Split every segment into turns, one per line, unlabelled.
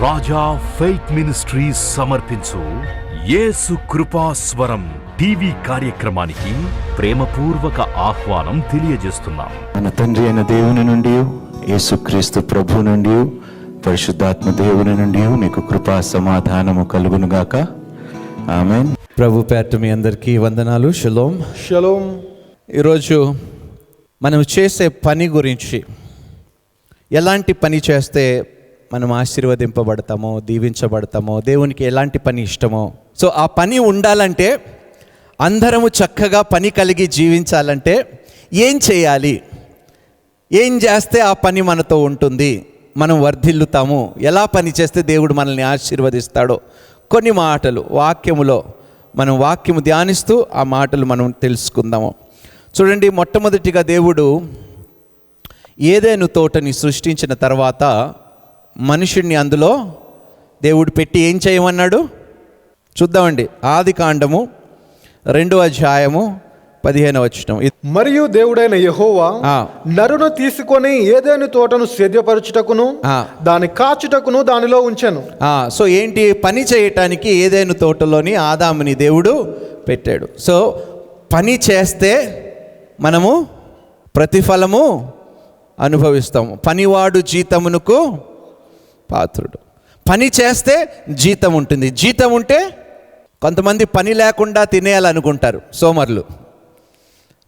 రాజా faith ministries సమర్పించు యేసు కృపాస్వరం TV కార్యక్రమానికి ప్రేమపూర్వక ఆహ్వానం తెలియజేస్తున్నాం.
మన తండ్రి అయిన దేవుని నుండి, యేసుక్రీస్తు ప్రభు నుండి, పరిశుద్ధాత్మ దేవుని నుండి మీకు కృపా సమాధానము కలుగునుగాక. ఆమేన్.
ప్రభు పేరట మీ అందరికీ వందనాలు. Shalom
shalom.
ఈరోజు మనం చేసే పని గురించి, ఎలాంటి పని చేస్తే మనం ఆశీర్వదింపబడతామో, దీవించబడతామో, దేవునికి ఎలాంటి పని ఇష్టమో, సో ఆ పని ఉండాలంటే, అందరము చక్కగా పని కలిగి జీవించాలంటే ఏం చేయాలి, ఏం చేస్తే ఆ పని మనతో ఉంటుంది, మనం వర్ధిల్లుతాము, ఎలా పని చేస్తే దేవుడు మనల్ని ఆశీర్వదిస్తాడో కొన్ని మాటలు వాక్యములో మనం వాక్యము ధ్యానిస్తూ ఆ మాటలు మనం తెలుసుకుందాము. చూడండి, మొట్టమొదటిగా దేవుడు ఏదెను తోటని సృష్టించిన తర్వాత మనుషుణ్ణి అందులో దేవుడు పెట్టి ఏం చేయమన్నాడు చూద్దామండి. ఆదికాండము 2వ అధ్యాయము 15వ వచనం.
మరియు దేవుడైన యెహోవా నరును తీసుకొని ఏదైనా తోటను సేద్యపరచుటకును దాని కాచుటకును దానిలో ఉంచెను.
సో ఏంటి, పని చేయటానికి ఏదైనా తోటలోని ఆదాముని దేవుడు పెట్టాడు. సో పని చేస్తే మనము ప్రతిఫలము అనుభవిస్తాము. పనివాడు జీతమునకు పాత్రుడు. పని చేస్తే జీతం ఉంటుంది. జీతం ఉంటే కొంతమంది పని లేకుండా తినేయాలనుకుంటారు, సోమరులు,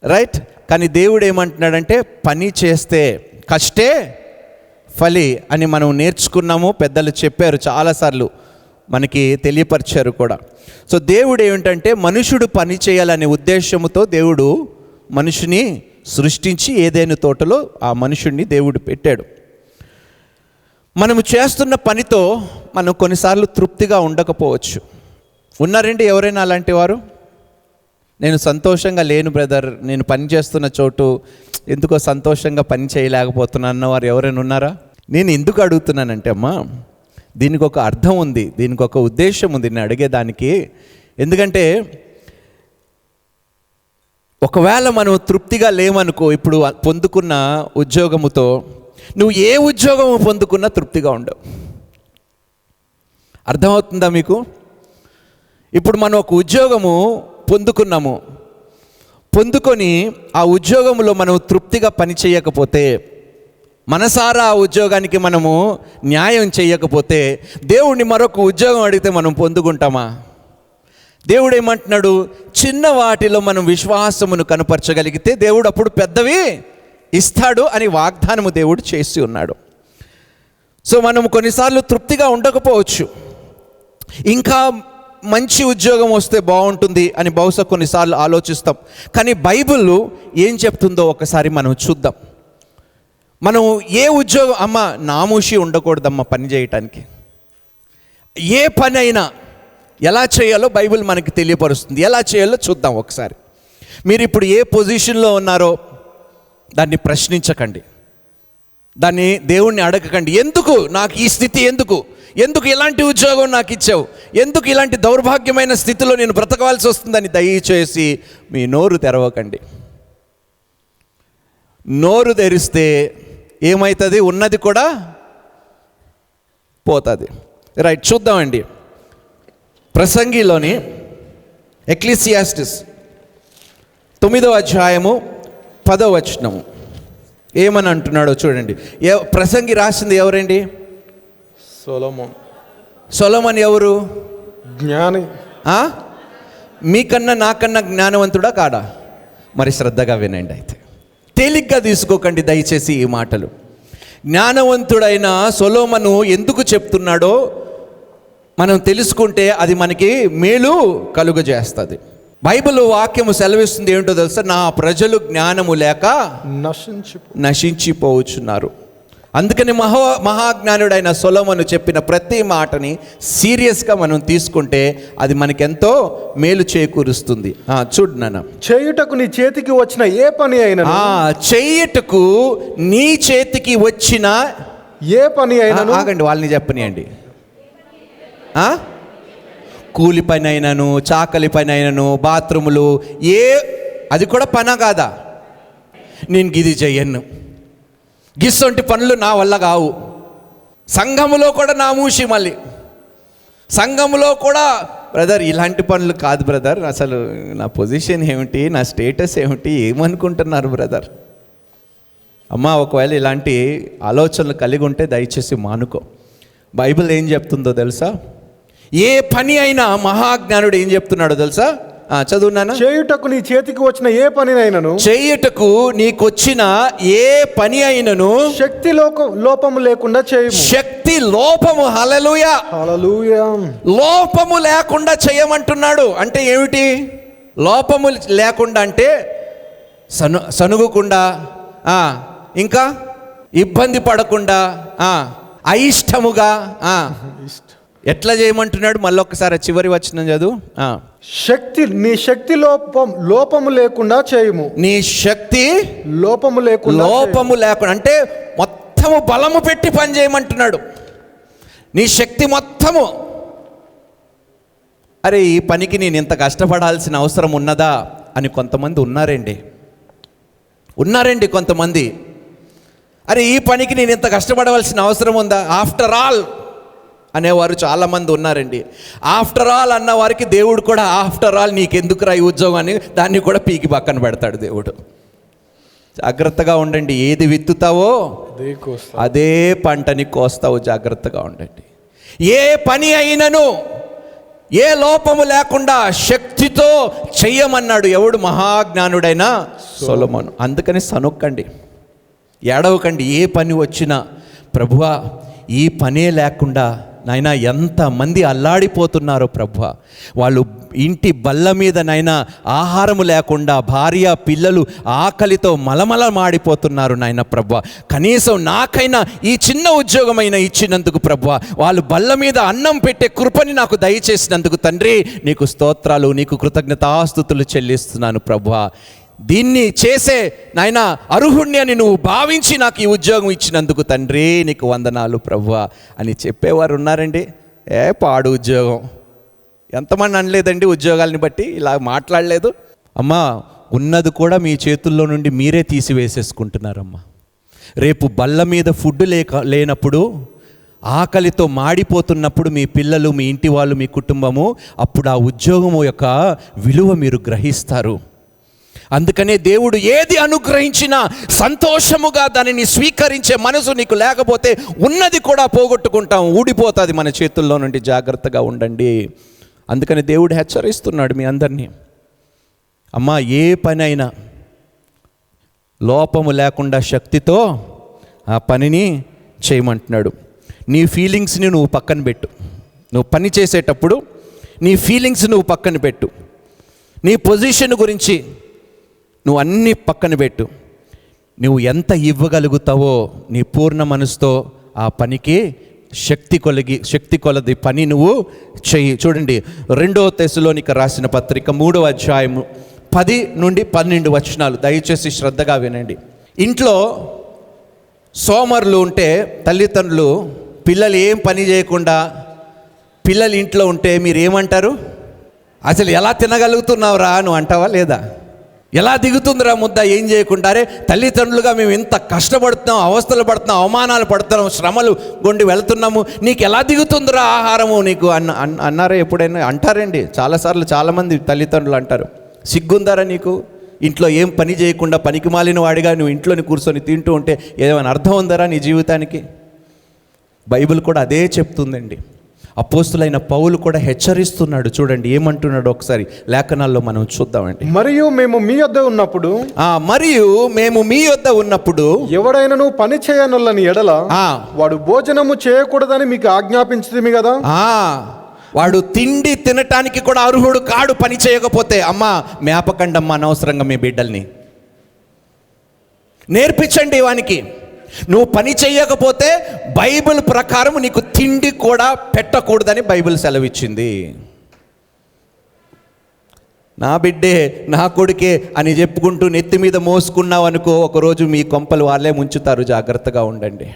రైట్? కానీ దేవుడు ఏమంటున్నాడంటే, పని చేస్తే కష్టే ఫలి అని మనం నేర్చుకున్నాము, పెద్దలు చెప్పారు, చాలాసార్లు మనకి తెలియపరిచారు కూడా. సో దేవుడు ఏమిటంటే, మనుషుడు పని చేయాలనే ఉద్దేశంతో దేవుడు మనుషుని సృష్టించి ఏదైనా తోటలో ఆ మనుషుడిని దేవుడు పెట్టాడు. మనము చేస్తున్న పనితో మనం కొన్నిసార్లు తృప్తిగా ఉండకపోవచ్చు. ఉన్నారండి ఎవరైనా అలాంటి వారు? నేను సంతోషంగా లేను బ్రదర్, నేను పని చేస్తున్న చోటు ఎందుకో సంతోషంగా పని చేయలేకపోతున్నాను అన్నవారు ఎవరైనా ఉన్నారా? నేను ఎందుకు అడుగుతున్నానంటే, అమ్మా, దీనికి ఒక అర్థం ఉంది, దీనికి ఒక ఉద్దేశం ఉంది నేను అడిగేదానికి. ఎందుకంటే ఒకవేళ మనం తృప్తిగా లేమనుకో, ఇప్పుడు పొందుకున్న ఉద్యోగముతో నువ్వు ఏ ఉద్యోగము పొందుకున్నా తృప్తిగా ఉండవు. అర్థమవుతుందా మీకు? ఇప్పుడు మనం ఒక ఉద్యోగము పొందుకున్నాము, పొందుకొని ఆ ఉద్యోగంలో మనం తృప్తిగా పని చేయకపోతే, మనసారా ఆ ఉద్యోగానికి మనము న్యాయం చేయకపోతే, దేవుడిని మరొక ఉద్యోగం అడిగితే మనం పొందుకుంటామా? దేవుడు ఏమంటున్నాడు, చిన్న వాటిలో మనం విశ్వాసమును కనపరచగలిగితే దేవుడు అప్పుడు పెద్దవి ఇస్తాడు అని వాగ్దానము దేవుడు చేసి ఉన్నాడు. సో మనం కొన్నిసార్లు తృప్తిగా ఉండకపోవచ్చు, ఇంకా మంచి ఉద్యోగం వస్తే బాగుంటుంది అని బహుశా కొన్నిసార్లు ఆలోచిస్తాం. కానీ బైబిల్ ఏం చెప్తుందో ఒకసారి మనం చూద్దాం. మనం ఏ ఉద్యోగం, అమ్మ నామూషి ఉండకూడదమ్మ పని చేయటానికి. ఏ పని అయినా ఎలా చేయాలో బైబిల్ మనకి తెలియపరుస్తుంది. ఎలా చేయాలో చూద్దాం ఒకసారి. మీరు ఇప్పుడు ఏ పొజిషన్లో ఉన్నారో దాన్ని ప్రశ్నించకండి, దాన్ని దేవుణ్ణి అడగకండి. ఎందుకు నాకు ఈ స్థితి, ఎందుకు ఇలాంటి ఉద్యోగం నాకు ఇచ్చావు, ఎందుకు ఇలాంటి దౌర్భాగ్యమైన స్థితిలో నేను బ్రతకవలసి వస్తుందని దయచేసి మీ నోరు తెరవకండి. నోరు తెరిస్తే ఏమవుతుంది? ఉన్నది కూడా పోతుంది. రైట్, చూద్దామండి. ప్రసంగిలోని ఎక్లీసియాస్టిస్ 9వ అధ్యాయము 10వ వచనము ఏమని అంటున్నాడో చూడండి. ప్రసంగి రాసింది ఎవరండి?
సొలొమోన్.
సొలొమోన్ ఎవరు?
జ్ఞాని.
మీకన్నా నాకన్నా జ్ఞానవంతుడా కాడా? మరి శ్రద్ధగా వినండి. అయితే తేలిగ్గా తీసుకోకండి దయచేసి ఈ మాటలు. జ్ఞానవంతుడైన సొలొమోను ఎందుకు చెప్తున్నాడో మనం తెలుసుకుంటే అది మనకి మేలు కలుగజేస్తుంది. బైబిల్ వాక్యము సెలవిస్తుంది ఏంటో తెలుసా? నా ప్రజలు జ్ఞానము లేక నశించిపోవచ్చున్నారు. అందుకని మహాజ్ఞానుడైన సొలొమోను చెప్పిన ప్రతి మాటని సీరియస్గా మనం తీసుకుంటే అది మనకెంతో మేలు చేకూరుస్తుంది. చూడు నాన్న,
చేయుటకు నీ చేతికి వచ్చిన ఏ పని అయినా,
చేయుటకు నీ చేతికి వచ్చిన
ఏ పని అయినా,
ఆగండి వాళ్ళని చెప్పనియండి. కూలి పని అయినను, చాకలి పని అయినను, బాత్రూములు, అది కూడా పనా కాదా? నేను గిది చెయ్యను, గిసొంటి పనులు నా వల్ల కావు, సంఘములో కూడా నామూషి, మళ్ళీ సంఘములో కూడా బ్రదర్ ఇలాంటి పనులు కాదు బ్రదర్, అసలు నా పొజిషన్ ఏమిటి, నా స్టేటస్ ఏమిటి, ఏమనుకుంటున్నారు బ్రదర్. అమ్మా, ఒకవేళ ఇలాంటి ఆలోచనలు కలిగి ఉంటే దయచేసి మానుకో. బైబిల్ ఏం చెప్తుందో తెలుసా? ఏ పని అయినా మహాజ్ఞానుడు ఏం చెప్తున్నాడో తెలుసా? చదువున్నాను.
చేయుటకు నీ చేతికి వచ్చిన ఏ పనినైనను,
చేయుటకు నీకొచ్చిన ఏ పని అయినను
శక్తి లోపము లేకుండా చేయము.
శక్తి లోపము, హల్లెలూయా
హల్లెలూయా,
లోపము లేకుండా చేయమంటున్నాడు. అంటే ఏమిటి లోపము లేకుండా? అంటే సనుగకుండా, ఇంకా ఇబ్బంది పడకుండా, అయిష్టముగా, ఎట్లా చేయమంటున్నాడు? మళ్ళొక్కసారి చివరి వచనం చదువు.
నీ శక్తి లోపము లేకుండా చేయము.
నీ శక్తి
లోపము
లేకుండా అంటే మొత్తము బలము పెట్టి పని చేయమంటున్నాడు. నీ శక్తి మొత్తము. అరే, ఈ పనికి నేను ఇంత కష్టపడాల్సిన అవసరం ఉన్నదా అని కొంతమంది ఉన్నారండి కొంతమంది. అరే, ఈ పనికి నేను ఇంత కష్టపడవలసిన అవసరం ఉందా? ఆఫ్టర్ ఆల్ అనేవారు చాలామంది ఉన్నారండి. ఆఫ్టర్ ఆల్ అన్న వారికి దేవుడు కూడా ఆఫ్టర్ ఆల్ నీకెందుకురా ఈ ఉద్యోగం అని దాన్ని కూడా పీకి పక్కన పెడతాడు దేవుడు. జాగ్రత్తగా ఉండండి. ఏది విత్తుతావో అదే పంటని కోస్తావు. జాగ్రత్తగా ఉండండి. ఏ పని అయినను ఏ లోపము లేకుండా శక్తితో చెయ్యమన్నాడు ఎవడు? మహాజ్ఞానుడైన సొలొమోను. అందుకని సనొక్కండి, ఏడవకండి. ఏ పని వచ్చినా ప్రభువా ఈ పనే లేకుండా నాయనా ఎంతమంది అల్లాడిపోతున్నారో ప్రభువా, వాళ్ళు ఇంటి బల్ల మీద నాయనా ఆహారము లేకుండా భార్య పిల్లలు ఆకలితో మలమల మాడిపోతున్నారు నాయన ప్రభువా. కనీసం నాకైనా ఈ చిన్న ఉద్యోగమైనా ఇచ్చినందుకు ప్రభువా, వాళ్ళు బల్ల మీద అన్నం పెట్టే కృపని నాకు దయచేసినందుకు తండ్రి నీకు స్తోత్రాలు, నీకు కృతజ్ఞతాస్తుతులు చెల్లిస్తున్నాను ప్రభువా. దీన్ని చేసే నాయన అర్హుణ్ణి అని నువ్వు భావించి నాకు ఈ ఉద్యోగం ఇచ్చినందుకు తండ్రి నీకు వందనాలు ప్రభువా అని చెప్పేవారు ఉన్నారండి. పాడు ఉద్యోగం. ఎంతమంది అనలేదండి ఉద్యోగాలని బట్టి ఇలా మాట్లాడలేదు? అమ్మా, ఉన్నది కూడా మీ చేతుల్లో నుండి మీరే తీసివేసేసుకుంటున్నారమ్మా. రేపు బల్ల మీద ఫుడ్ లేనప్పుడు, ఆకలితో మాడిపోతున్నప్పుడు మీ పిల్లలు, మీ ఇంటి వాళ్ళు, మీ కుటుంబము, అప్పుడు ఆ ఉద్యోగము యొక్క విలువ మీరు గ్రహిస్తారు. అందుకనే దేవుడు ఏది అనుగ్రహించినా సంతోషముగా దానిని స్వీకరించే మనసు నీకు లేకపోతే ఉన్నది కూడా పోగొట్టుకుంటాం, ఊడిపోతుంది మన చేతుల్లో నుండి. జాగ్రత్తగా ఉండండి. అందుకని దేవుడు హెచ్చరిస్తున్నాడు మీ అందరినీ. అమ్మా, ఏ పని అయినా లోపము లేకుండా శక్తితో ఆ పనిని చేయమంటున్నాడు. నీ ఫీలింగ్స్ని నువ్వు పక్కన పెట్టు. నువ్వు పని చేసేటప్పుడు నీ ఫీలింగ్స్ నువ్వు పక్కన పెట్టు. నీ పొజిషన్ గురించి నువ్వు అన్నీ పక్కన పెట్టు. నువ్వు ఎంత ఇవ్వగలుగుతావో నీ పూర్ణ మనసుతో ఆ పనికి శక్తి కొలది పని నువ్వు చెయ్యి. చూడండి, 2 తెస్సలోనిక రాసిన పత్రిక 3వ అధ్యాయము 10 నుండి 12 వచనాలు దయచేసి శ్రద్ధగా వినండి. ఇంట్లో సోమరులు ఉంటే తల్లిదండ్రులు పిల్లలు ఏం పని చేయకుండా పిల్లలు ఇంట్లో ఉంటే మీరు ఏమంటారు? అసలు ఎలా తినగలుగుతున్నావురా నువ్వు అంటావా లేదా? ఎలా దిగుతుందిరా ముద్ద ఏం చేయకుండా? అరే, తల్లిదండ్రులుగా మేము ఇంత కష్టపడుతున్నాం, అవస్థలు పడుతున్నాం, అవమానాలు పడుతున్నాం, శ్రమలు గుండి వెళ్తున్నాము, నీకు ఎలా దిగుతుందిరా ఆహారము నీకు అన్నారా ఎప్పుడైనా? అంటారండి చాలాసార్లు. చాలామంది తల్లిదండ్రులు అంటారు, సిగ్గుందారా నీకు? ఇంట్లో ఏం పని చేయకుండా పనికి మాలిన వాడిగా నువ్వు ఇంట్లోని కూర్చొని తింటూ ఉంటే ఏమైనా అర్థం ఉందరా నీ జీవితానికి? బైబిల్ కూడా అదే చెప్తుందండి. అపోస్తులైన పౌలు కూడా హెచ్చరిస్తున్నాడు. చూడండి ఏమంటున్నాడు ఒకసారి లేఖనాల్లో మనం చూద్దామండి.
మరియు మేము మీ యొద్ద ఉన్నప్పుడు ఎవడైనను పని చేయనొల్లని ఎడల వాడు భోజనము చేయకూడదని మీకు ఆజ్ఞాపించింది కదా.
వాడు తిండి తినటానికి కూడా అర్హుడు కాడు పని చేయకపోతే. అమ్మా, మేపకండమ్మా అనవసరంగా మీ బిడ్డల్ని. నేర్పించండి వానికి. నువ్వు పని చేయకపోతే బైబిల్ ప్రకారం నీకు తిండి కూడా పెట్టకూడదని బైబిల్ సెలవిచ్చింది. నా బిడ్డే, నా కొడుకే అని చెప్పుకుంటూ నెత్తి మీద మోసుకున్నావు అనుకో, ఒకరోజు మీ కొంపలు వాళ్ళే ముంచుతారు. జాగ్రత్తగా ఉండండి.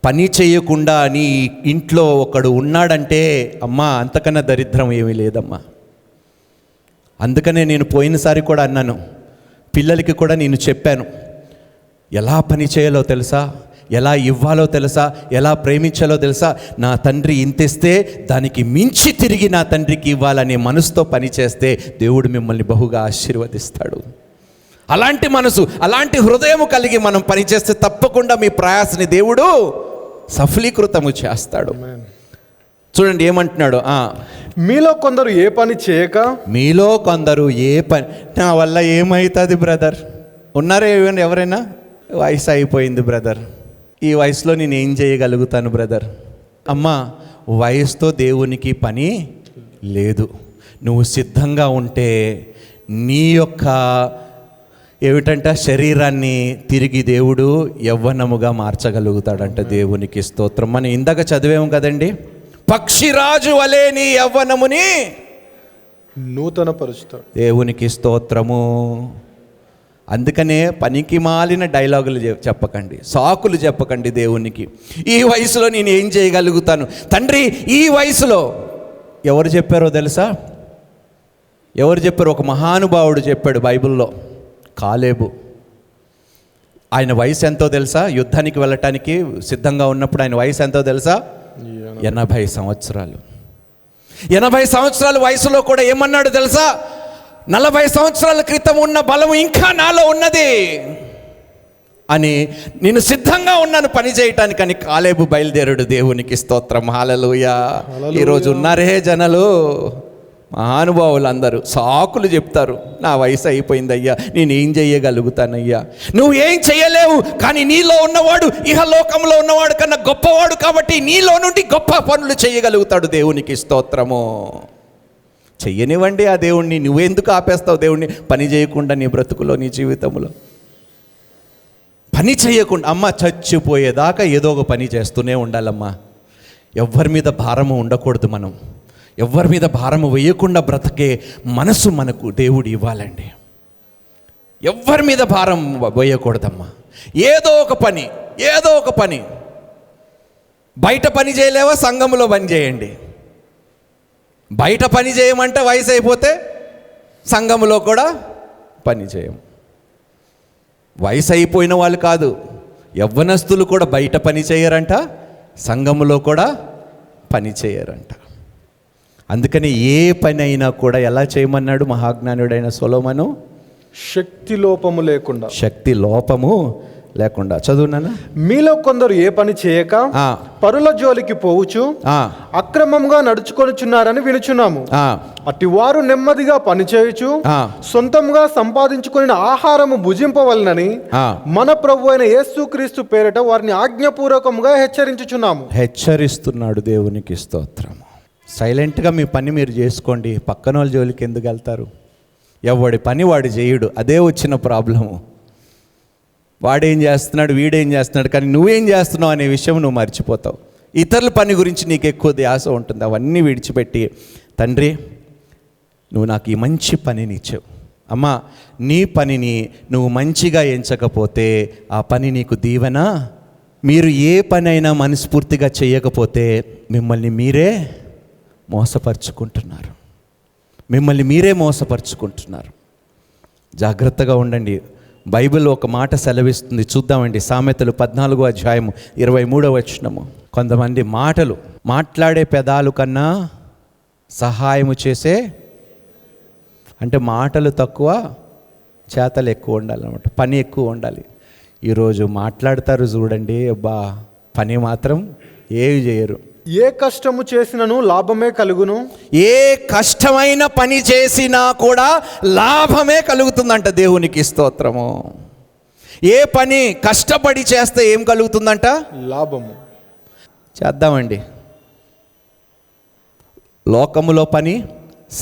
పని చేయకుండా నీ ఇంట్లో ఒకడు ఉన్నాడంటే అమ్మా, అంతకన్నా దరిద్రం ఏమీ లేదమ్మా. అందుకనే నేను పోయినసారి కూడా అన్నాను, పిల్లలకి కూడా నేను చెప్పాను ఎలా పని చేయాలో తెలుసా? ఎలా ఇవ్వాలో తెలుసా, ఎలా ప్రేమించాలో తెలుసా. నా తండ్రి ఇంతిస్తే దానికి మించి తిరిగి నా తండ్రికి ఇవ్వాలనే మనసుతో పనిచేస్తే దేవుడు మిమ్మల్ని బహుగా ఆశీర్వదిస్తాడు. అలాంటి మనసు, అలాంటి హృదయం కలిగి మనం పనిచేస్తే తప్పకుండా మీ ప్రయాసని దేవుడు సఫలీకృతము చేస్తాడు. చూడండి ఏమంటున్నాడు,
మీలో కొందరు ఏ పని చేయక,
మీలో కొందరు ఏ పని, నా వల్ల ఏమవుతుంది బ్రదర్, ఉన్నారా ఎవరైనా, వయసు అయిపోయింది బ్రదర్, ఈ వయసులో నేను ఏం చేయగలుగుతాను బ్రదర్. అమ్మా, వయసుతో దేవునికి పని లేదు. నువ్వు సిద్ధంగా ఉంటే నీ యొక్క ఏమిటంట శరీరాన్ని తిరిగి దేవుడు యవ్వనముగా మార్చగలుగుతాడంట. దేవునికి స్తోత్రం. మనం ఇందాక చదివాము కదండి, పక్షిరాజు వలె నీ యవ్వనముని
నూతన పరుస్తాడు.
దేవునికి స్తోత్రము. అందుకనే పనికి మాలిన డైలాగులు చెప్పకండి, సాకులు చెప్పకండి దేవునికి. ఈ వయసులో నేను ఏం చేయగలుగుతాను తండ్రి, ఈ వయసులో ఎవరు చెప్పారో తెలుసా? ఎవరు చెప్పారు? ఒక మహానుభావుడు చెప్పాడు బైబిల్లో, కాలేబు. ఆయన వయసు ఎంతో తెలుసా? యుద్ధానికి వెళ్ళటానికి సిద్ధంగా ఉన్నప్పుడు ఆయన వయసు ఎంతో తెలుసా? 80 సంవత్సరాలు. 80 సంవత్సరాల వయసులో కూడా ఏమన్నాడు తెలుసా? 40 సంవత్సరాల క్రితం ఉన్న బలం ఇంకా నాలో ఉన్నది అని, నేను సిద్ధంగా ఉన్నాను పని చేయటానికి అని కాలేబు బయలుదేరాడు. దేవునికి స్తోత్రం. హల్లెలూయా. ఈరోజు ఉన్నారే జనాలు, మహానుభావులు అందరూ సాకులు చెప్తారు. నా వయసు అయిపోయిందయ్యా, నేను ఏం చేయగలుగుతానయ్యా. నువ్వు ఏం చేయలేవు, కానీ నీలో ఉన్నవాడు ఇహలోకంలో ఉన్నవాడు కన్నా గొప్పవాడు కాబట్టి నీలో నుండి గొప్ప పనులు చేయగలుగుతాడు. దేవునికి స్తోత్రము. చెయ్యనివ్వండి ఆ దేవుణ్ణి. నువ్వెందుకు ఆపేస్తావు దేవుణ్ణి పని చేయకుండా నీ బ్రతుకులో, నీ జీవితంలో పని చేయకుండా? అమ్మ, చచ్చిపోయేదాకా ఏదో ఒక పని చేస్తూనే ఉండాలమ్మా. ఎవ్వరి మీద భారము ఉండకూడదు. మనం ఎవ్వరి మీద భారము వేయకుండా బ్రతకే మనసు మనకు దేవుడు ఇవ్వాలండి. ఎవ్వరి మీద భారం వేయకూడదమ్మా. ఏదో ఒక పని, ఏదో ఒక పని. బయట పని చేయలేవా? సంఘంలో పని చేయండి. బయట పని చేయమంటే వయసు అయిపోతే సంఘంలో కూడా పని చేయం. వయసు అయిపోయిన వాళ్ళు కాదు, యవ్వనస్తులు కూడా బయట పని చేయరంట, సంఘంలో కూడా పని చేయరంట. అందుకని ఏ పని అయినా కూడా ఎలా చేయమన్నాడు మహాజ్ఞానుడైన సొలొమోను?
శక్తి లోపము లేకుండా.
శక్తి లోపము లేకుండా. చదువునా?
మీలో కొందరు ఏ పని చేయక పరుల జోలికి పోవచ్చు అక్రమంగా నడుచుకొనిచున్నారని వినుచున్నాము. అట్టి వారు నెమ్మదిగా పని చేయొచ్చు, సొంతంగా సంపాదించుకుని ఆహారము భుజింపవలనని మన ప్రభు అయిన యేసుక్రీస్తు పేరిట వారిని ఆజ్ఞాపూర్వకంగా హెచ్చరించుచున్నాము.
హెచ్చరిస్తున్నాడు. దేవునికి స్తోత్రము. సైలెంట్గా మీ పని మీరు చేసుకోండి. పక్కన వాళ్ళ జోలికి ఎందుకు వెళ్తారు? ఎవడి పని వాడు చేయుడు. అదే వచ్చిన ప్రాబ్లము. వాడేం చేస్తున్నాడు, వీడేం చేస్తున్నాడు, కానీ నువ్వేం చేస్తున్నావు అనే విషయం నువ్వు మర్చిపోతావు. ఇతరుల పని గురించి నీకు ఎక్కువ ధ్యాస ఉంటుంది. అవన్నీ విడిచిపెట్టి, తండ్రి నువ్వు నాకు ఈ మంచి పనిని ఇచ్చావు. అమ్మా, నీ పనిని నువ్వు మంచిగా ఎంచకపోతే ఆ పని నీకు దీవెన. మీరు ఏ పని అయినా మనస్ఫూర్తిగా చేయకపోతే మిమ్మల్ని మీరే మోసపరుచుకుంటున్నారు. మిమ్మల్ని మీరే మోసపరుచుకుంటున్నారు. జాగ్రత్తగా ఉండండి. బైబిల్ ఒక మాట సెలవిస్తుంది, చూద్దామండి. సామెతలు 14వ అధ్యాయము 23వ వచనము. కొంతమంది మాట్లాడే పెదాలు కన్నా సహాయము చేసే, అంటే మాటలు తక్కువ, చేతలు ఎక్కువ ఉండాలన్నమాట. పని ఎక్కువ ఉండాలి. ఈరోజు మాట్లాడతారు చూడండి, అబ్బా, పని మాత్రం ఏవి చేయరు.
ఏ కష్టము చేసినను లాభమే కలుగును.
ఏ కష్టమైన పని చేసినా కూడా లాభమే కలుగుతుందంట. దేవునికి స్తోత్రము. ఏ పని కష్టపడి చేస్తే ఏం కలుగుతుందంట?
లాభము.
చేద్దామండి. లోకములో పని,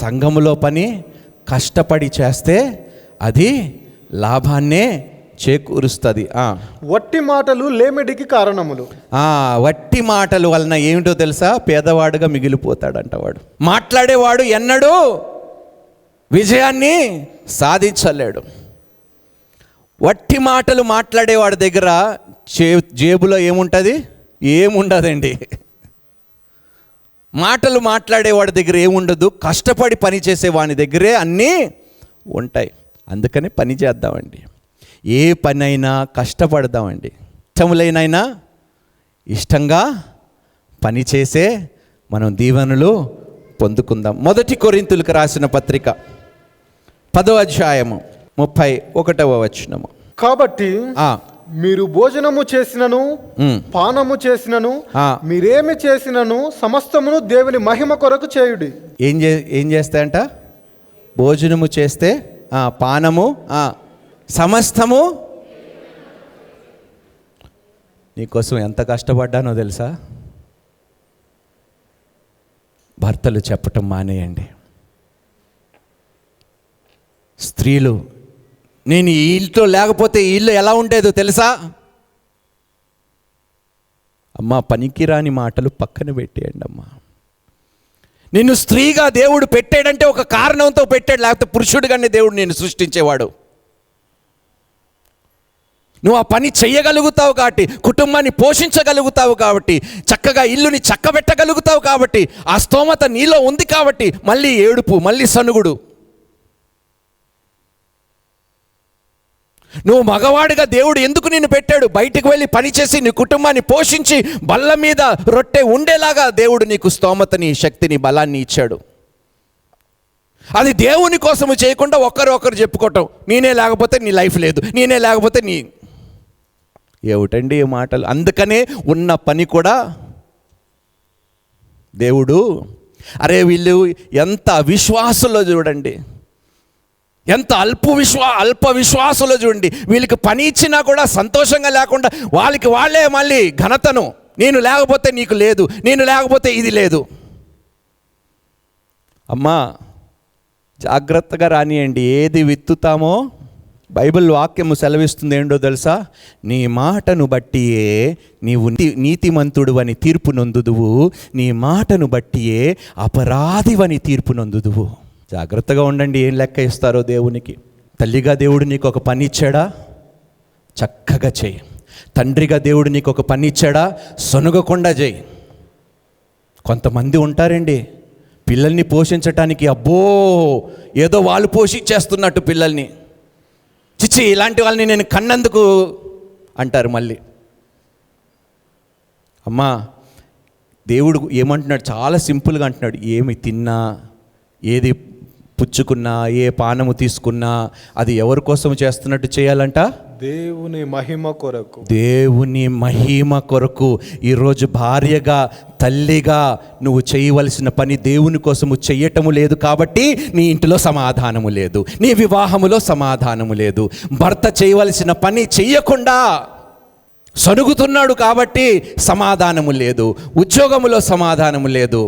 సంఘములో పని కష్టపడి చేస్తే అది లాభాన్నే చేకూరుస్తుంది.
వట్టి మాటలు లేమిడికి కారణములు.
వట్టి మాటలు వలన ఏమిటో తెలుసా? పేదవాడుగా మిగిలిపోతాడంట వాడు. మాట్లాడేవాడు ఎన్నడూ విజయాన్ని సాధించలేడు. వట్టి మాటలు మాట్లాడేవాడి దగ్గర జేబులో ఏముంటుంది? ఏముండదండి. మాటలు మాట్లాడేవాడి దగ్గర ఏముండదు. కష్టపడి పని చేసేవాడి దగ్గరే అన్నీ ఉంటాయి. అందుకని పని చేద్దామండి. ఏ పనైనా కష్టపడదామండి. ఇష్టములైనైనా ఇష్టంగా పనిచేసే మనం దీవెనలు పొందుకుందాం. 1 కొరింథీయులకు రాసిన పత్రిక 10వ అధ్యాయము 31వ వచనము.
కాబట్టి మీరు భోజనము చేసినను పానము చేసినను మీరేమి చేసినను సమస్తమును దేవుని మహిమ కొరకు చేయుడి.
ఏం చేస్తాయంట? భోజనము చేస్తే పానము సమస్తము. నీకోసం ఎంత కష్టపడ్డానో తెలుసా? భర్తలు చెప్పటం మానేయండి. స్త్రీలు, నేను ఈ ఇంట్లో లేకపోతే ఈ ఇల్లు ఎలా ఉండేదో తెలుసా? అమ్మా, పనికిరాని మాటలు పక్కన పెట్టేయండి అమ్మా. నిన్ను స్త్రీగా దేవుడు పెట్టాడంటే ఒక కారణంతో పెట్టాడు, లేకపోతే పురుషుడిగానే దేవుడు నేను సృష్టించేవాడు. నువ్వు ఆ పని చెయ్యగలుగుతావు కాబట్టి, కుటుంబాన్ని పోషించగలుగుతావు కాబట్టి, చక్కగా ఇల్లుని చక్కబెట్టగలుగుతావు కాబట్టి, ఆ స్తోమత నీలో ఉంది కాబట్టి మళ్ళీ ఏడుపు, మళ్ళీ సనుగుడు. నువ్వు మగవాడిగా దేవుడు ఎందుకు నిన్ను పెట్టాడు? బయటికి వెళ్ళి పనిచేసి నీ కుటుంబాన్ని పోషించి బల్ల మీద రొట్టె ఉండేలాగా దేవుడు నీకు స్తోమతని, శక్తిని, బలాన్ని ఇచ్చాడు. అది దేవుని కోసము చేయకుండా ఒకరు చెప్పుకోవటం, నేనే లేకపోతే నీ లైఫ్ లేదు, నేనే లేకపోతే నీ ఏమిటండి ఈ మాటలు? అందుకనే ఉన్న పని కూడా దేవుడు, అరే వీళ్ళు ఎంత విశ్వాసులో చూడండి, ఎంత అల్ప విశ్వాసులో చూడండి. వీళ్ళకి పని ఇచ్చినా కూడా సంతోషంగా లేకుండా వాళ్ళే మళ్ళీ ఘనతను, నేను లేకపోతే నీకు లేదు, నేను లేకపోతే ఇది లేదు. అమ్మా, జాగ్రత్తగా రానియండి. ఏది విత్తుతామో బైబిల్ వాక్యము సెలవిస్తుంది ఏంటో తెలుసా? నీ మాటను బట్టియే నీవు నీతిమంతుడు అని తీర్పు నొందుదువు, నీ మాటను బట్టియే అపరాధివని తీర్పు నొందుదువు. జాగ్రత్తగా ఉండండి, ఏం లెక్క ఇస్తారో దేవునికి. తల్లిగా దేవుడు నీకు ఒక పని ఇచ్చాడా? చక్కగా చేయి. తండ్రిగా దేవుడు నీకు ఒక పని ఇచ్చాడా? సొనుగకుండా చేయి. కొంతమంది ఉంటారండి, పిల్లల్ని పోషించటానికి అబ్బో ఏదో వాళ్ళు పోషించేస్తున్నట్టు పిల్లల్ని, చిచ్చి ఇలాంటి వాళ్ళని నేను కన్నందుకు అంటారు మళ్ళీ. అమ్మా, దేవుడు ఏమంటున్నాడు? చాలా సింపుల్గా అంటున్నాడు, ఏమి తిన్నా, ఏది పుచ్చుకున్నా, ఏ పానము తీసుకున్నా అది ఎవరి కోసం చేస్తున్నట్టు చేయాలంట?
దేవుని మహిమ కొరకు.
దేవుని మహిమ కొరకు. ఈరోజు భార్యగా, తల్లిగా నువ్వు చేయవలసిన పని దేవుని కోసము చెయ్యటము లేదు కాబట్టి నీ ఇంటిలో సమాధానము లేదు, నీ వివాహములో సమాధానము లేదు. భర్త చేయవలసిన పని చెయ్యకుండా సనుగుతున్నాడు కాబట్టి సమాధానము లేదు, ఉద్యోగములో సమాధానము లేదు,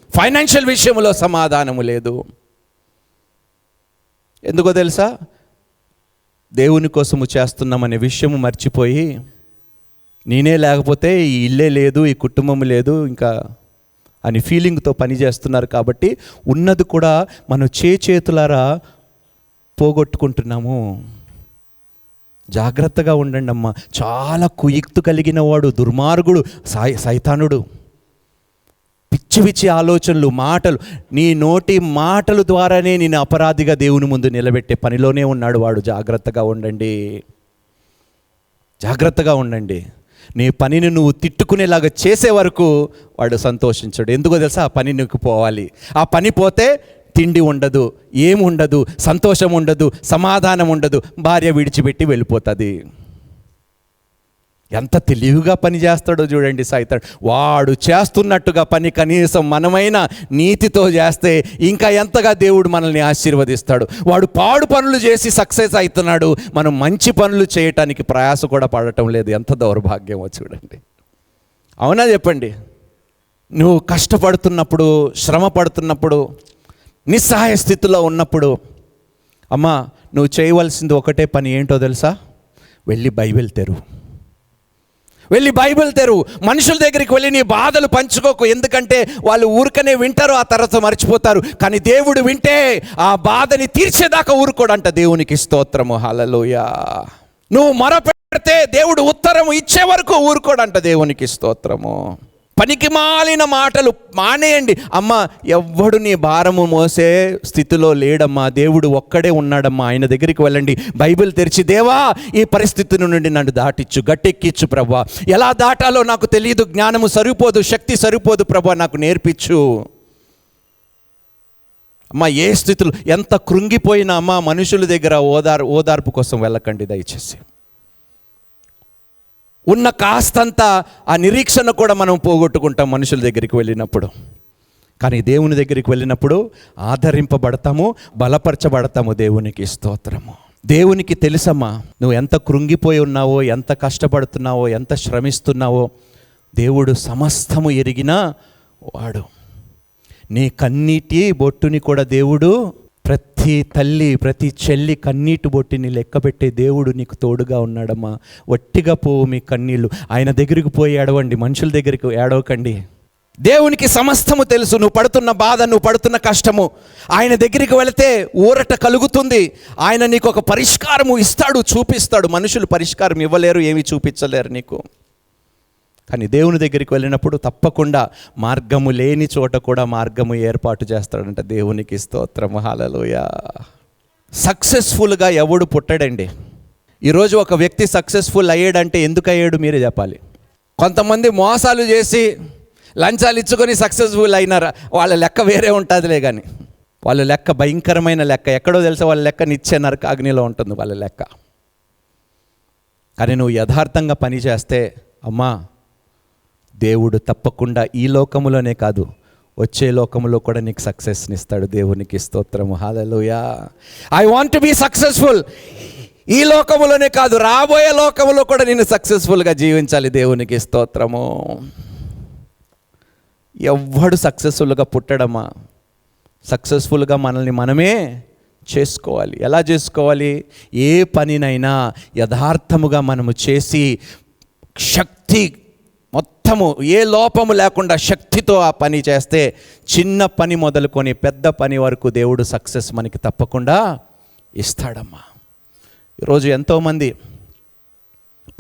ఫైనాన్షియల్ విషయంలో సమాధానము లేదు. ఎందుకో తెలుసా? దేవుని కోసము చేస్తున్నామనే విషయము మర్చిపోయి, నేనే లేకపోతే ఈ ఇల్లే లేదు, ఈ కుటుంబం లేదు ఇంకా అని ఫీలింగ్తో పని చేస్తున్నారు కాబట్టి ఉన్నది కూడా మనం చేతులారా పోగొట్టుకుంటున్నాము. జాగ్రత్తగా ఉండండి అమ్మా. చాలా కుయుక్తు కలిగిన వాడు దుర్మార్గుడు సైతానుడు. పిచ్చి ఆలోచనలు, మాటలు, నీ నోటి మాటల ద్వారానే నేను అపరాధిగా దేవుని ముందు నిలబెట్టే పనిలోనే ఉన్నాడు వాడు. జాగ్రత్తగా ఉండండి, జాగ్రత్తగా ఉండండి. నీ పనిని నువ్వు తిట్టుకునేలాగా చేసే వరకు వాడు సంతోషించడు. ఎందుకో తెలుసా? ఆ పని నీకు పోవాలి. ఆ పని పోతే తిండి ఉండదు, ఏముండదు, సంతోషం ఉండదు, సమాధానం ఉండదు, భార్య విడిచిపెట్టి వెళ్ళిపోతుంది. ఎంత తెలివిగా పని చేస్తాడో చూడండి సైతాడు. వాడు చేస్తున్నట్టుగా పని కనీసం మనమైనా నీతితో చేస్తే ఇంకా ఎంతగా దేవుడు మనల్ని ఆశీర్వదిస్తాడు. వాడు పాడు పనులు చేసి సక్సెస్ అవుతున్నాడు, మనం మంచి పనులు చేయటానికి ప్రయాస కూడా పడటం లేదు. ఎంత దౌర్భాగ్యమో చూడండి. అవునా చెప్పండి? నువ్వు కష్టపడుతున్నప్పుడు, శ్రమ పడుతున్నప్పుడు, నిస్సహాయ స్థితిలో ఉన్నప్పుడు, అమ్మా నువ్వు చేయవలసింది ఒకటే పని. ఏంటో తెలుసా? వెళ్ళి బైబిల్ తెరువు. మనుషుల దగ్గరికి వెళ్ళి నీ బాధలు పంచుకోకు. ఎందుకంటే వాళ్ళు ఊరికనే వింటారు, ఆ తర్వాత మర్చిపోతారు. కానీ దేవుడు వింటే ఆ బాధని తీర్చేదాకా ఊరుకోడంట. దేవునికి స్తోత్రము, హల్లెలూయా. నువ్వు మొరపెడితే దేవుడు ఉత్తరము ఇచ్చే వరకు ఊరుకోడంట. దేవునికి స్తోత్రము. పనికిమాలిన మాటలు మానేయండి. అమ్మ, ఎవ్వడు నీ భారము మోసే స్థితిలో లేడమ్మా, దేవుడు ఒక్కడే ఉన్నాడమ్మా, ఆయన దగ్గరికి వెళ్ళండి. బైబిల్ తెరిచి, దేవా ఈ పరిస్థితి నుండి నన్ను దాటిచ్చు, గట్టెక్కిచ్చు ప్రభా, ఎలా దాటాలో నాకు తెలియదు, జ్ఞానము సరిపోదు, శక్తి సరిపోదు ప్రభా, నాకు నేర్పించు. అమ్మ, ఏ స్థితిలో ఎంత కృంగిపోయినా అమ్మ, మనుషుల దగ్గర ఓదార్పు కోసం వెళ్ళకండి దయచేసి. ఉన్న కాస్తంత ఆ నిరీక్షణ కూడా మనం పోగొట్టుకుంటాం మనుషుల దగ్గరికి వెళ్ళినప్పుడు. కానీ దేవుని దగ్గరికి వెళ్ళినప్పుడు ఆదరింపబడతాము, బలపరచబడతాము. దేవునికి స్తోత్రము. దేవునికి తెలుసమ్మా నువ్వు ఎంత కృంగిపోయి ఉన్నావో, ఎంత కష్టపడుతున్నావో, ఎంత శ్రమిస్తున్నావో. దేవుడు సమస్తము ఎరిగిన వాడు. నీ కన్నీటి బొట్టుని కూడా దేవుడు, ప్రతి తల్లి ప్రతి చెల్లి కన్నీటి బొట్టిని లెక్కపెట్టే దేవుడు నీకు తోడుగా ఉన్నాడమ్మా. వట్టిగా పోవు మీ కన్నీళ్ళు. ఆయన దగ్గరికి పోయి ఏడవండి, మనుషుల దగ్గరికి ఏడవకండి. దేవునికి సమస్తము తెలుసు. నువ్వు పడుతున్న బాధ, నువ్వు పడుతున్న కష్టము, ఆయన దగ్గరికి వెళితే ఊరట కలుగుతుంది. ఆయన నీకు ఒక పరిష్కారము ఇస్తాడు, చూపిస్తాడు. మనుషులు పరిష్కారం ఇవ్వలేరు, ఏమీ చూపించలేరు నీకు. కానీ దేవుని దగ్గరికి వెళ్ళినప్పుడు తప్పకుండా మార్గము లేని చోట కూడా మార్గము ఏర్పాటు చేస్తాడంట. దేవునికి స్తోత్రము. హల్లెలూయా. సక్సెస్ఫుల్గా ఎవడు పుట్టడండి. ఈరోజు ఒక వ్యక్తి సక్సెస్ఫుల్ అయ్యాడంటే ఎందుకు అయ్యాడు మీరే చెప్పాలి. కొంతమంది మోసాలు చేసి లంచాలు ఇచ్చుకొని సక్సెస్ఫుల్ అయినారా, వాళ్ళ లెక్క వేరే ఉంటుందిలే. కానీ వాళ్ళ లెక్క భయంకరమైన లెక్క. ఎక్కడో తెలుసా, వాళ్ళ లెక్క నిత్య నరకాగ్నిలో ఉంటుంది వాళ్ళ లెక్క. కానీ నువ్వు యథార్థంగా పని చేస్తే అమ్మా, దేవుడు తప్పకుండా ఈ లోకములోనే కాదు, వచ్చే లోకములో కూడా నీకు సక్సెస్ని ఇస్తాడు. దేవునికి స్తోత్రము. Hallelujah. I want to be successful. ఈ లోకములోనే కాదు, రాబోయే లోకములో కూడా నేను సక్సెస్ఫుల్గా జీవించాలి. దేవునికి స్తోత్రము. ఎవ్వడు సక్సెస్ఫుల్గా పుట్టడమా. సక్సెస్ఫుల్గా మనల్ని మనమే చేసుకోవాలి. ఎలా చేసుకోవాలి? ఏ పనినైనా యథార్థముగా మనము చేసి శక్తి మొత్తము ఏ లోపము లేకుండా శక్తితో ఆ పని చేస్తే, చిన్న పని మొదలుకొని పెద్ద పని వరకు దేవుడు సక్సెస్ మనకి తప్పకుండా ఇస్తాడమ్మా. ఈరోజు ఎంతోమంది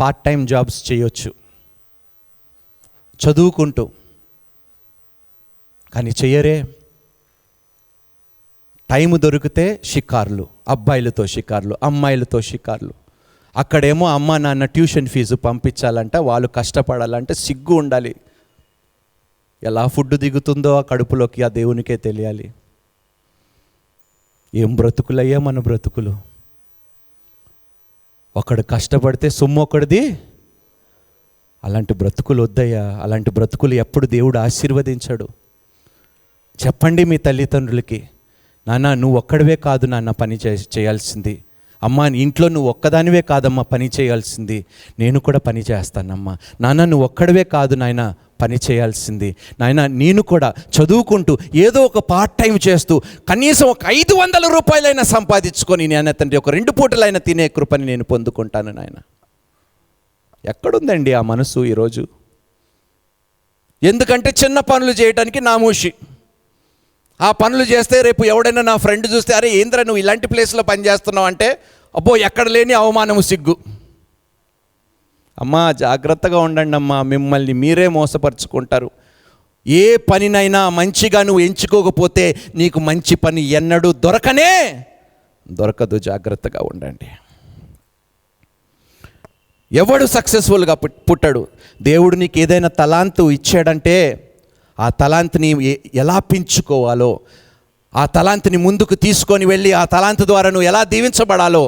పార్ట్ టైం జాబ్స్ చేయొచ్చు చదువుకుంటూ, కానీ చెయ్యరే. టైము దొరికితే షికార్లు, అబ్బాయిలతో షికార్లు, అమ్మాయిలతో షికార్లు. అక్కడేమో అమ్మ నాన్న ట్యూషన్ ఫీజు పంపించాలంట, వాళ్ళు కష్టపడాలంటే సిగ్గు ఉండాలి. ఎలా ఫుడ్ దిగుతుందో ఆ కడుపులోకి ఆ దేవునికే తెలియాలి. ఏం బ్రతుకులయ్యా మన బ్రతుకులు. ఒకడు కష్టపడితే సొమ్ము ఒకడిది. అలాంటి బ్రతుకులు వద్దయ్యా. అలాంటి బ్రతుకులు ఎప్పుడు దేవుడు ఆశీర్వదించాడు. చెప్పండి మీ తల్లిదండ్రులకి, నాన్న నువ్వు ఒక్కడివే కాదు నాన్న పని చేయాల్సింది. అమ్మ ఇంట్లో నువ్వు ఒక్కదానివే కాదమ్మా పని చేయాల్సింది, నేను కూడా పని చేస్తానమ్మా. నాన్న నువ్వు ఒక్కడివే కాదు నాయన పని చేయాల్సింది. నాయన నేను కూడా చదువుకుంటూ ఏదో ఒక పార్ట్ టైం చేస్తూ కనీసం ఒక 500 రూపాయలైనా సంపాదించుకొని నాయన తండ్రి ఒక 2 పూటలైనా తినే కృపని నేను పొందుకుంటాను నాయన. ఎక్కడుందండి ఆ మనసు ఈరోజు? ఎందుకంటే చిన్న పనులు చేయడానికి నామూషి. ఆ పనులు చేస్తే రేపు ఎవడైనా నా ఫ్రెండ్ చూస్తే, అరే ఏంద్రా నువ్వు ఇలాంటి ప్లేస్లో పని చేస్తున్నావు అంటే, అబ్బో ఎక్కడ లేని అవమానము, సిగ్గు. అమ్మా జాగ్రత్తగా ఉండండి అమ్మా, మిమ్మల్ని మీరే మోసపరుచుకుంటారు. ఏ పనినైనా మంచిగా నువ్వు ఎంచుకోకపోతే నీకు మంచి పని ఎన్నడూ దొరకదు. జాగ్రత్తగా ఉండండి. ఎవడు సక్సెస్ఫుల్గా పుట్టాడు? దేవుడు నీకు ఏదైనా తలాంతు ఇచ్చాడంటే ఆ తలాంతుని ఎలా పెంచుకోవాలో, ఆ తలాంతుని ముందుకు తీసుకొని వెళ్ళి ఆ తలాంతు ద్వారా నువ్వు ఎలా దీవించబడాలో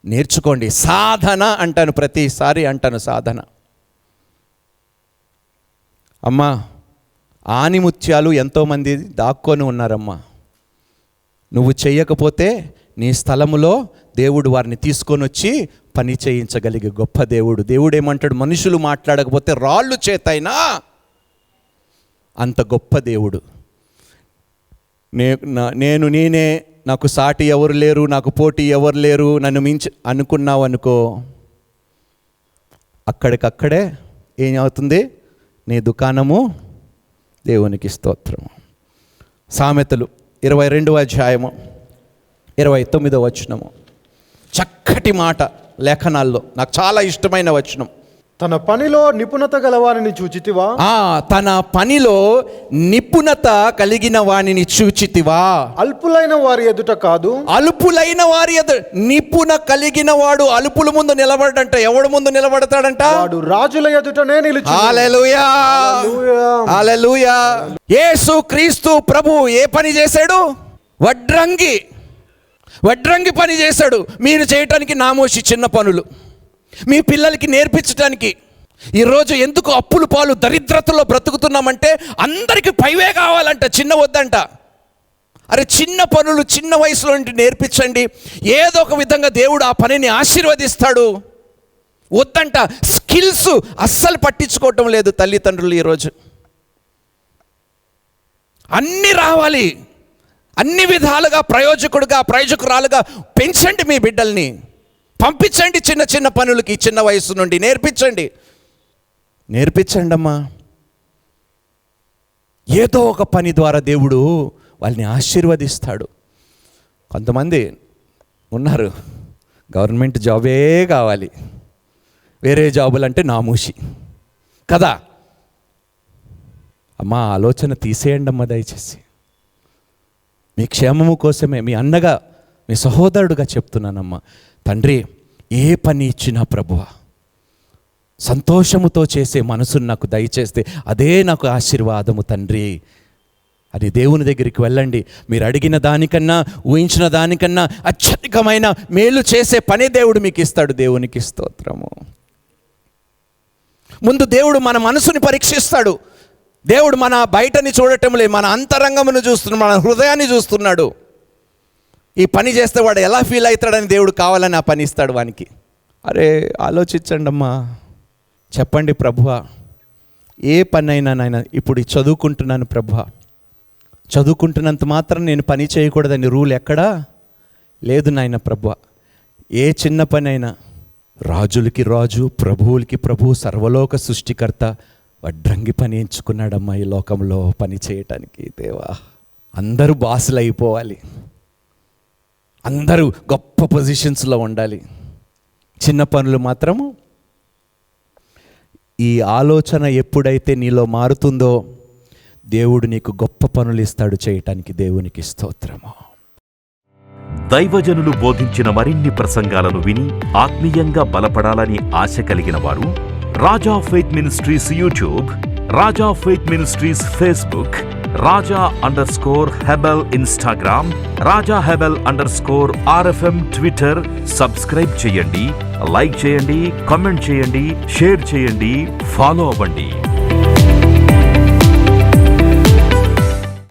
నేర్చుకోండి. సాధన అంటాను, ప్రతిసారి అంటాను సాధన. అమ్మా ఆనిముత్యాలు ఎంతోమంది దాక్కొని ఉన్నారమ్మా. నువ్వు చెయ్యకపోతే నీ స్థలములో దేవుడు వారిని తీసుకొని వచ్చి పని చేయించగలిగే గొప్ప దేవుడు. దేవుడు ఏమంటాడు? మనుషులు మాట్లాడకపోతే రాళ్ళు చేతైనా అంత గొప్ప దేవుడు. నేనే, నాకు సాటి ఎవరు లేరు, నాకు పోటీ ఎవరు లేరు, నన్ను మించి అనుకున్నావు అనుకో, అక్కడికక్కడే ఏమవుతుంది? నీ దుకాణము దేవునికి స్తోత్రము. సామెతలు 22వ అధ్యాయము 29వ వచనము. చక్కటి మాట లేఖనాల్లో నాకు చాలా ఇష్టమైన వచనం.
తన పనిలో నిపుణత గలవారిని చూచితివా?
తన పనిలో నిపుణత కలిగిన వానిని చూచితివా?
అల్పులైన వారి ఎదుట కాదు,
అల్పులైన వారి ఎదుట. నిపుణ కలిగిన వాడు అల్పుల ముందు నిలబడంట. ఎవడు ముందు నిలబడతాడంట?
వాడు రాజుల ఎదుటనే నిలుచు.
హల్లెలూయా, హల్లెలూయా. యేసు క్రీస్తు ప్రభు ఏ పని చేశాడు? వడ్రంగి పని చేశాడు. మీరు చేయటానికి నామోషి చిన్న పనులు, మీ పిల్లలకి నేర్పించడానికి. ఈరోజు ఎందుకు అప్పులు పాలు దరిద్రతలో బ్రతుకుతున్నామంటే అందరికీ పైవే కావాలంట, చిన్న వద్దంట. అరే చిన్న పనులు చిన్న వయసులో నుండి నేర్పించండి, ఏదో ఒక విధంగా దేవుడు ఆ పనిని ఆశీర్వదిస్తాడు. వద్దంట. స్కిల్స్ అస్సలు పట్టించుకోవటం లేదు తల్లిదండ్రులు ఈరోజు. అన్నీ రావాలి, అన్ని విధాలుగా ప్రయోజకురాలుగా పెంచండి మీ బిడ్డల్ని. పంపించండి చిన్న చిన్న పనులకి, చిన్న వయసు నుండి నేర్పించండి అమ్మా. ఏదో ఒక పని ద్వారా దేవుడు వాళ్ళని ఆశీర్వదిస్తాడు. కొంతమంది ఉన్నారు, గవర్నమెంట్ జాబే కావాలి, వేరే జాబులు అంటే నామూషి కదా. అమ్మా ఆలోచన తీసేయండి అమ్మా దయచేసి. మీ క్షేమము కోసమే, మీ అన్నగా, మీ సహోదరుడుగా చెప్తున్నానమ్మా. తండ్రి, ఏ పని ఇచ్చినా ప్రభువా సంతోషముతో చేసే మనసును నాకు దయచేస్తే అదే నాకు ఆశీర్వాదము తండ్రి అని దేవుని దగ్గరికి వెళ్ళండి. మీరు అడిగిన దానికన్నా, ఊహించిన దానికన్నా అత్యధికమైన మేలు చేసే పని దేవుడు మీకు ఇస్తాడు. దేవునికి స్తోత్రము. ముందు దేవుడు మన మనసుని పరీక్షిస్తాడు. దేవుడు మన బయటని చూడటం లేదు, మన అంతరంగమును చూస్తున్నాడు, మన హృదయాన్ని చూస్తున్నాడు. ఈ పని చేస్తే వాడు ఎలా ఫీల్ అవుతాడని దేవుడు కావాలని ఆ పని ఇస్తాడు వానికి. అరే ఆలోచించండి అమ్మా, చెప్పండి ప్రభువా, ఏ పని అయినా నాయన ఇప్పుడు చదువుకుంటున్నాను ప్రభువా, చదువుకుంటున్నంత మాత్రం నేను పని చేయకూడదని రూల్ ఎక్కడా లేదు నాయన ప్రభువా. ఏ చిన్న పని అయినా రాజులకి రాజు, ప్రభువులకి ప్రభు, సర్వలోక సృష్టికర్త వడ్రంగి పని ఎంచుకున్నాడమ్మా ఈ లోకంలో పని చేయటానికి. దేవా, అందరూ బాసులు అయిపోవాలి, అందరూ గొప్ప పొజిషన్స్లో ఉండాలి. చిన్న పనులు మాత్రము. ఈ ఆలోచన ఎప్పుడైతే నీలో మారుతుందో దేవుడు నీకు గొప్ప పనులు ఇస్తాడు చేయటానికి. దేవునికి స్తోత్రము.
దైవజనులు బోధించిన మరిన్ని ప్రసంగాలను విని ఆత్మీయంగా బలపడాలని ఆశ కలిగిన వారు Raja faith ministries YouTube, Raja faith ministries Facebook, Raja Hebel Instagram, Raja Hebel RFM Twitter subscribe చేయండి, లైక్ చేయండి, కామెంట్ చేయండి, షేర్ చేయండి, ఫాలో అవ్వండి.